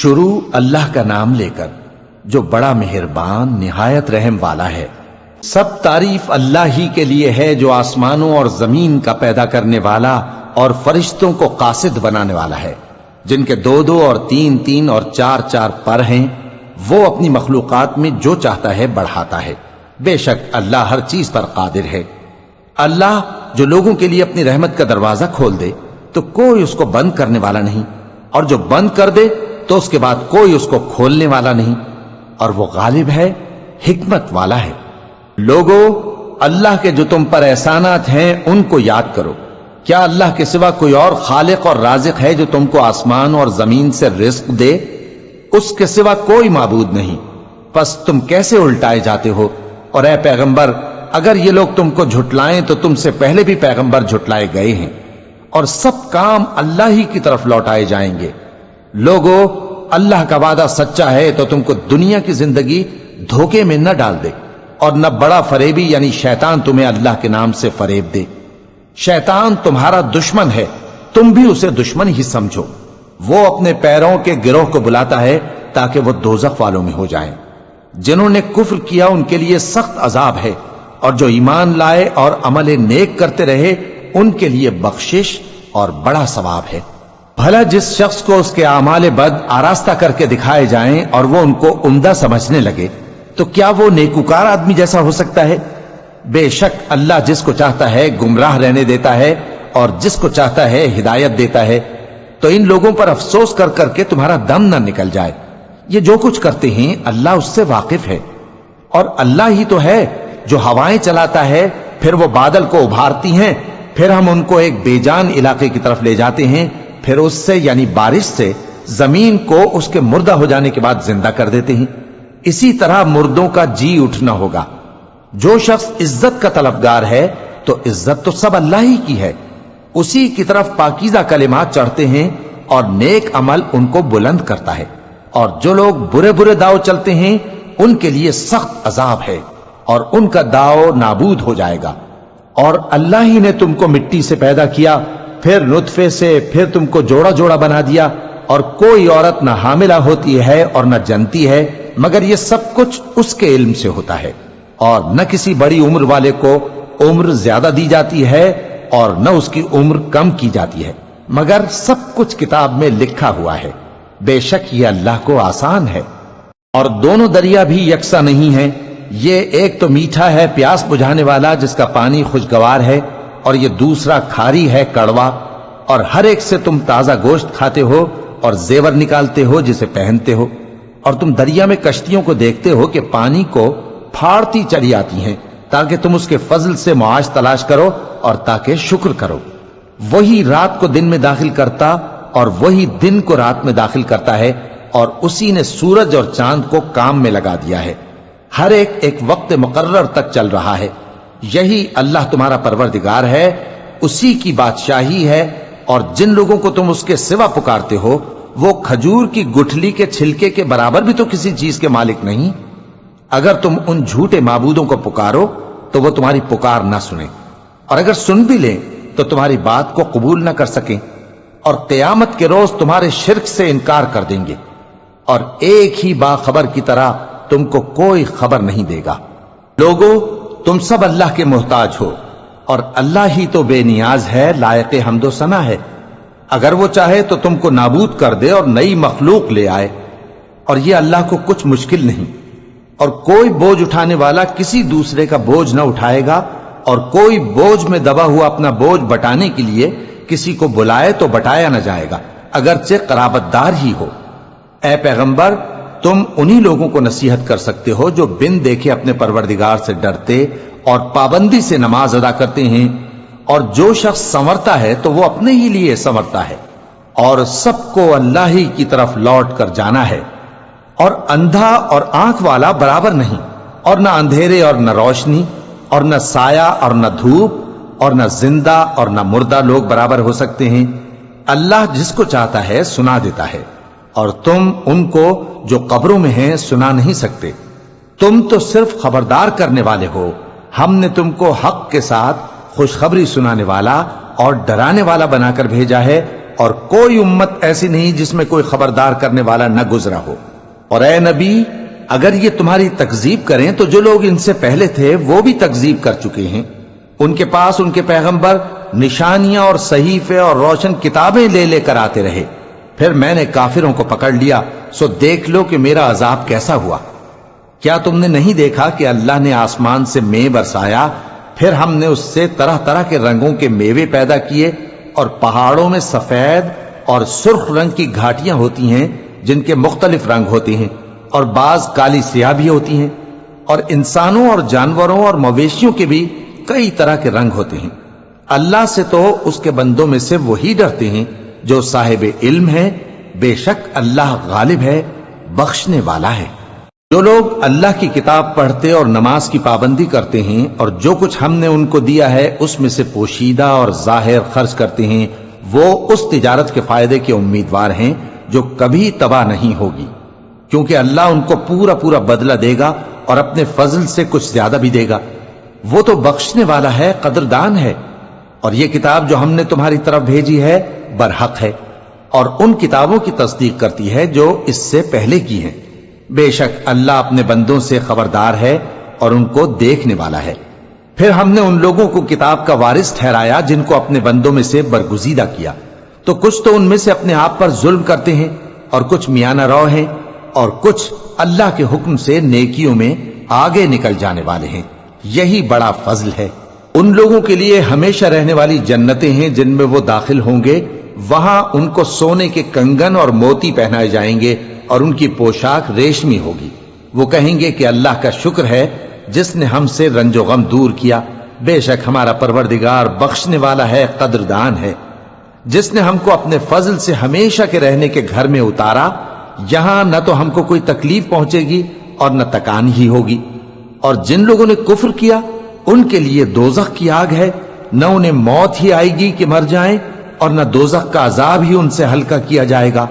شروع اللہ کا نام لے کر جو بڑا مہربان نہایت رحم والا ہے۔ سب تعریف اللہ ہی کے لیے ہے جو آسمانوں اور زمین کا پیدا کرنے والا اور فرشتوں کو قاصد بنانے والا ہے، جن کے 2 اور 3 اور 4 پر ہیں۔ وہ اپنی مخلوقات میں جو چاہتا ہے بڑھاتا ہے، بے شک اللہ ہر چیز پر قادر ہے۔ اللہ جو لوگوں کے لیے اپنی رحمت کا دروازہ کھول دے تو کوئی اس کو بند کرنے والا نہیں، اور جو بند کر دے تو اس کے بعد کوئی اس کو کھولنے والا نہیں، اور وہ غالب ہے، حکمت والا ہے۔ لوگو، اللہ کے جو تم پر احسانات ہیں ان کو یاد کرو۔ کیا اللہ کے سوا کوئی اور خالق اور رازق ہے جو تم کو آسمان اور زمین سے رزق دے؟ اس کے سوا کوئی معبود نہیں، پس تم کیسے الٹائے جاتے ہو؟ اور اے پیغمبر، اگر یہ لوگ تم کو جھٹلائیں تو تم سے پہلے بھی پیغمبر جھٹلائے گئے ہیں، اور سب کام اللہ ہی کی طرف لوٹائے جائیں گے۔ لوگو، اللہ کا وعدہ سچا ہے تو تم کو دنیا کی زندگی دھوکے میں نہ ڈال دے، اور نہ بڑا فریبی یعنی شیطان تمہیں اللہ کے نام سے فریب دے۔ شیطان تمہارا دشمن ہے، تم بھی اسے دشمن ہی سمجھو۔ وہ اپنے پیروں کے گروہ کو بلاتا ہے تاکہ وہ دوزخ والوں میں ہو جائیں۔ جنہوں نے کفر کیا ان کے لیے سخت عذاب ہے، اور جو ایمان لائے اور عمل نیک کرتے رہے ان کے لیے بخشش اور بڑا ثواب ہے۔ بھلا جس شخص کو اس کے اعمال بد آراستہ کر کے دکھائے جائیں اور وہ ان کو عمدہ سمجھنے لگے تو کیا وہ نیکوکار آدمی جیسا ہو سکتا ہے؟ بے شک اللہ جس کو چاہتا ہے گمراہ رہنے دیتا ہے اور جس کو چاہتا ہے ہدایت دیتا ہے۔ تو ان لوگوں پر افسوس کر کر کے تمہارا دم نہ نکل جائے۔ یہ جو کچھ کرتے ہیں اللہ اس سے واقف ہے، اور اللہ ہی تو ہے جو ہوائیں چلاتا ہے، پھر وہ بادل کو ابھارتی ہیں، پھر ہم ان کو ایک بے جان علاقے کی طرف لے جاتے ہیں، پھر اس سے یعنی بارش سے زمین کو اس کے مردہ ہو جانے کے بعد زندہ کر دیتے ہیں۔ اسی طرح مردوں کا جی اٹھنا ہوگا۔ جو شخص عزت کا طلبگار ہے تو عزت تو سب اللہ ہی کی ہے، اسی کی طرف پاکیزہ کلمات چڑھتے ہیں اور نیک عمل ان کو بلند کرتا ہے، اور جو لوگ برے برے داؤ چلتے ہیں ان کے لیے سخت عذاب ہے، اور ان کا داؤ نابود ہو جائے گا۔ اور اللہ ہی نے تم کو مٹی سے پیدا کیا، پھر نطفے سے، پھر تم کو جوڑا جوڑا بنا دیا، اور کوئی عورت نہ حاملہ ہوتی ہے اور نہ جنتی ہے، مگر یہ سب کچھ اس کے علم سے ہوتا ہے۔ اور نہ کسی بڑی عمر والے کو عمر زیادہ دی جاتی ہے اور نہ اس کی عمر کم کی جاتی ہے، مگر سب کچھ کتاب میں لکھا ہوا ہے۔ بے شک یہ اللہ کو آسان ہے۔ اور دونوں دریا بھی یکساں نہیں ہیں، یہ ایک تو میٹھا ہے پیاس بجھانے والا جس کا پانی خوشگوار ہے، اور یہ دوسرا کھاری ہے کڑوا، اور ہر ایک سے تم تازہ گوشت کھاتے ہو اور زیور نکالتے ہو جسے پہنتے ہو۔ اور تم دریا میں کشتیوں کو دیکھتے ہو کہ پانی کو پھاڑتی چلی آتی ہیں تاکہ تم اس کے فضل سے معاش تلاش کرو اور تاکہ شکر کرو۔ وہی رات کو دن میں داخل کرتا اور وہی دن کو رات میں داخل کرتا ہے، اور اسی نے سورج اور چاند کو کام میں لگا دیا ہے، ہر ایک ایک وقت مقرر تک چل رہا ہے۔ یہی اللہ تمہارا پروردگار ہے، اسی کی بادشاہی ہے۔ اور جن لوگوں کو تم اس کے سوا پکارتے ہو وہ کھجور کی گٹھلی کے چھلکے کے برابر بھی تو کسی چیز کے مالک نہیں۔ اگر تم ان جھوٹے معبودوں کو پکارو تو وہ تمہاری پکار نہ سنیں، اور اگر سن بھی لیں تو تمہاری بات کو قبول نہ کر سکیں، اور قیامت کے روز تمہارے شرک سے انکار کر دیں گے، اور ایک ہی باخبر کی طرح تم کو کوئی خبر نہیں دے گا۔ لوگو، تم سب اللہ کے محتاج ہو، اور اللہ ہی تو بے نیاز ہے، لائق حمد و ثنا ہے۔ اگر وہ چاہے تو تم کو نابود کر دے اور نئی مخلوق لے آئے، اور یہ اللہ کو کچھ مشکل نہیں۔ اور کوئی بوجھ اٹھانے والا کسی دوسرے کا بوجھ نہ اٹھائے گا، اور کوئی بوجھ میں دبا ہوا اپنا بوجھ بٹانے کے لیے کسی کو بلائے تو بٹایا نہ جائے گا، اگرچہ قرابت دار ہی ہو۔ اے پیغمبر، تم انہی لوگوں کو نصیحت کر سکتے ہو جو بن دیکھے اپنے پروردگار سے ڈرتے اور پابندی سے نماز ادا کرتے ہیں، اور جو شخص سنورتا ہے تو وہ اپنے ہی لیے سنورتا ہے، اور سب کو اللہ ہی کی طرف لوٹ کر جانا ہے۔ اور اندھا اور آنکھ والا برابر نہیں، اور نہ اندھیرے اور نہ روشنی، اور نہ سایہ اور نہ دھوپ، اور نہ زندہ اور نہ مردہ لوگ برابر ہو سکتے ہیں۔ اللہ جس کو چاہتا ہے سنا دیتا ہے، اور تم ان کو جو قبروں میں ہیں سنا نہیں سکتے۔ تم تو صرف خبردار کرنے والے ہو، ہم نے تم کو حق کے ساتھ خوشخبری سنانے والا اور ڈرانے والا بنا کر بھیجا ہے، اور کوئی امت ایسی نہیں جس میں کوئی خبردار کرنے والا نہ گزرا ہو۔ اور اے نبی، اگر یہ تمہاری تکذیب کریں تو جو لوگ ان سے پہلے تھے وہ بھی تکذیب کر چکے ہیں۔ ان کے پاس ان کے پیغمبر نشانیاں اور صحیفے اور روشن کتابیں لے لے کر آتے رہے، پھر میں نے کافروں کو پکڑ لیا، سو دیکھ لو کہ میرا عذاب کیسا ہوا۔ کیا تم نے نہیں دیکھا کہ اللہ نے آسمان سے مے برسایا، پھر ہم نے اس سے طرح طرح کے رنگوں کے میوے پیدا کیے، اور پہاڑوں میں سفید اور سرخ رنگ کی گھاٹیاں ہوتی ہیں جن کے مختلف رنگ ہوتے ہیں، اور بعض کالی سیاہ بھی ہوتی ہیں، اور انسانوں اور جانوروں اور مویشیوں کے بھی کئی طرح کے رنگ ہوتے ہیں۔ اللہ سے تو اس کے بندوں میں سے وہی ڈرتے ہیں جو صاحب علم ہے، بے شک اللہ غالب ہے، بخشنے والا ہے۔ جو لوگ اللہ کی کتاب پڑھتے اور نماز کی پابندی کرتے ہیں اور جو کچھ ہم نے ان کو دیا ہے اس میں سے پوشیدہ اور ظاہر خرچ کرتے ہیں، وہ اس تجارت کے فائدے کے امیدوار ہیں جو کبھی تباہ نہیں ہوگی، کیونکہ اللہ ان کو پورا پورا بدلہ دے گا اور اپنے فضل سے کچھ زیادہ بھی دے گا۔ وہ تو بخشنے والا ہے، قدردان ہے۔ اور یہ کتاب جو ہم نے تمہاری طرف بھیجی ہے برحق ہے، اور ان کتابوں کی تصدیق کرتی ہے جو اس سے پہلے کی ہیں۔ بے شک اللہ اپنے بندوں سے خبردار ہے اور ان کو دیکھنے والا ہے۔ پھر ہم نے ان لوگوں کو کتاب کا وارث ٹھہرایا جن کو اپنے بندوں میں سے برگزیدہ کیا، تو کچھ تو ان میں سے اپنے آپ پر ظلم کرتے ہیں اور کچھ میانہ رو ہیں، اور کچھ اللہ کے حکم سے نیکیوں میں آگے نکل جانے والے ہیں۔ یہی بڑا فضل ہے۔ ان لوگوں کے لیے ہمیشہ رہنے والی جنتیں ہیں جن میں وہ داخل ہوں گے، وہاں ان کو سونے کے کنگن اور موتی پہنائے جائیں گے اور ان کی پوشاک ریشمی ہوگی۔ وہ کہیں گے کہ اللہ کا شکر ہے جس نے ہم سے رنج و غم دور کیا، بے شک ہمارا پروردگار بخشنے والا ہے، قدردان ہے۔ جس نے ہم کو اپنے فضل سے ہمیشہ کے رہنے کے گھر میں اتارا، یہاں نہ تو ہم کو کوئی تکلیف پہنچے گی اور نہ تکان ہی ہوگی۔ اور جن لوگوں نے کفر کیا ان کے لیے دوزخ کی آگ ہے، نہ انہیں موت ہی آئے گی کہ مر جائیں، اور نہ دوزخ کا عذاب ہی ان سے ہلکا کیا جائے گا۔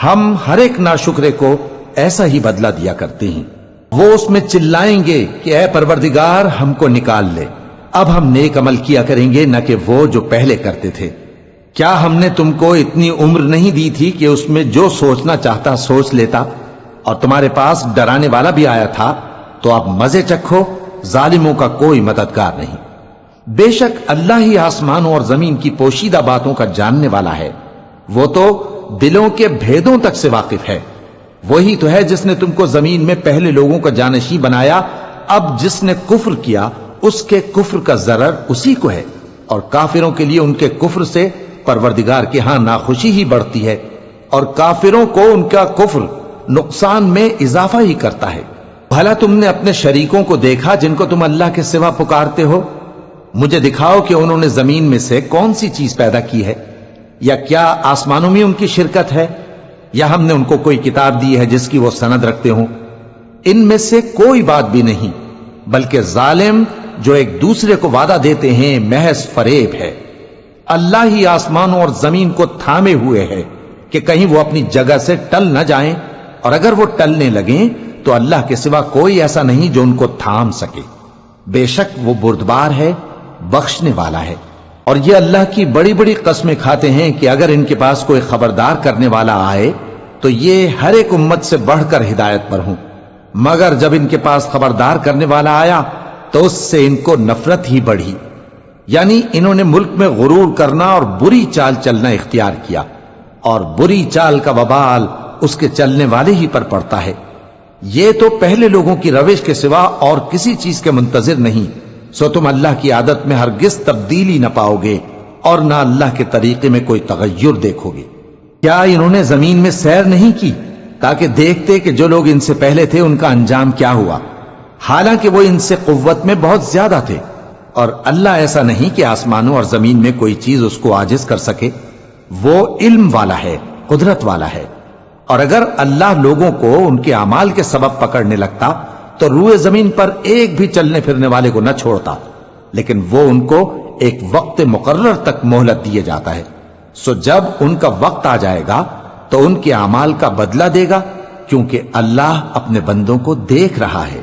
ہم ہر ایک ناشکرے کو ایسا ہی بدلہ دیا کرتے ہیں۔ وہ اس میں چلائیں گے کہ اے پروردگار ہم کو نکال لے، اب ہم نیک عمل کیا کریں گے نہ کہ وہ جو پہلے کرتے تھے۔ کیا ہم نے تم کو اتنی عمر نہیں دی تھی کہ اس میں جو سوچنا چاہتا سوچ لیتا، اور تمہارے پاس ڈرانے والا بھی آیا تھا؟ تو اب مزے چکھو، ظالموں کا کوئی مددگار نہیں۔ بے شک اللہ ہی آسمانوں اور زمین کی پوشیدہ باتوں کا جاننے والا ہے، وہ تو دلوں کے بھیدوں تک سے واقف ہے۔ وہی تو ہے جس نے تم کو زمین میں پہلے لوگوں کا جانشین بنایا، اب جس نے کفر کیا اس کے کفر کا ضرر اسی کو ہے، اور کافروں کے لیے ان کے کفر سے پروردگار کے ہاں ناخوشی ہی بڑھتی ہے، اور کافروں کو ان کا کفر نقصان میں اضافہ ہی کرتا ہے۔ بھلا تم نے اپنے شریکوں کو دیکھا جن کو تم اللہ کے سوا پکارتے ہو؟ مجھے دکھاؤ کہ انہوں نے زمین میں سے کون سی چیز پیدا کی ہے، یا کیا آسمانوں میں ان کی شرکت ہے، یا ہم نے ان کو کوئی کتاب دی ہے جس کی وہ سند رکھتے ہوں؟ ان میں سے کوئی بات بھی نہیں، بلکہ ظالم جو ایک دوسرے کو وعدہ دیتے ہیں محض فریب ہے۔ اللہ ہی آسمانوں اور زمین کو تھامے ہوئے ہے کہ کہیں وہ اپنی جگہ سے ٹل نہ جائیں، اور اگر وہ ٹلنے لگیں تو اللہ کے سوا کوئی ایسا نہیں جو ان کو تھام سکے۔ بے شک وہ بردبار ہے، بخشنے والا ہے۔ اور یہ اللہ کی بڑی بڑی قسمیں کھاتے ہیں کہ اگر ان کے پاس کوئی خبردار کرنے والا آئے تو یہ ہر ایک امت سے بڑھ کر ہدایت پر ہوں، مگر جب ان کے پاس خبردار کرنے والا آیا تو اس سے ان کو نفرت ہی بڑھی، یعنی انہوں نے ملک میں غرور کرنا اور بری چال چلنا اختیار کیا، اور بری چال کا وبال اس کے چلنے والے ہی پر پڑتا ہے۔ یہ تو پہلے لوگوں کی روش کے سوا اور کسی چیز کے منتظر نہیں، سو تم اللہ کی عادت میں ہرگز تبدیلی نہ پاؤ گے اور نہ اللہ کے طریقے میں کوئی تغیر دیکھو گے۔ کیا انہوں نے زمین میں سیر نہیں کی تاکہ دیکھتے کہ جو لوگ ان سے پہلے تھے ان کا انجام کیا ہوا، حالانکہ وہ ان سے قوت میں بہت زیادہ تھے؟ اور اللہ ایسا نہیں کہ آسمانوں اور زمین میں کوئی چیز اس کو عاجز کر سکے، وہ علم والا ہے، قدرت والا ہے۔ اور اگر اللہ لوگوں کو ان کے اعمال کے سبب پکڑنے لگتا تو روئے زمین پر ایک بھی چلنے پھرنے والے کو نہ چھوڑتا، لیکن وہ ان کو ایک وقت مقرر تک مہلت دیے جاتا ہے، سو جب ان کا وقت آ جائے گا تو ان کے اعمال کا بدلہ دے گا، کیونکہ اللہ اپنے بندوں کو دیکھ رہا ہے۔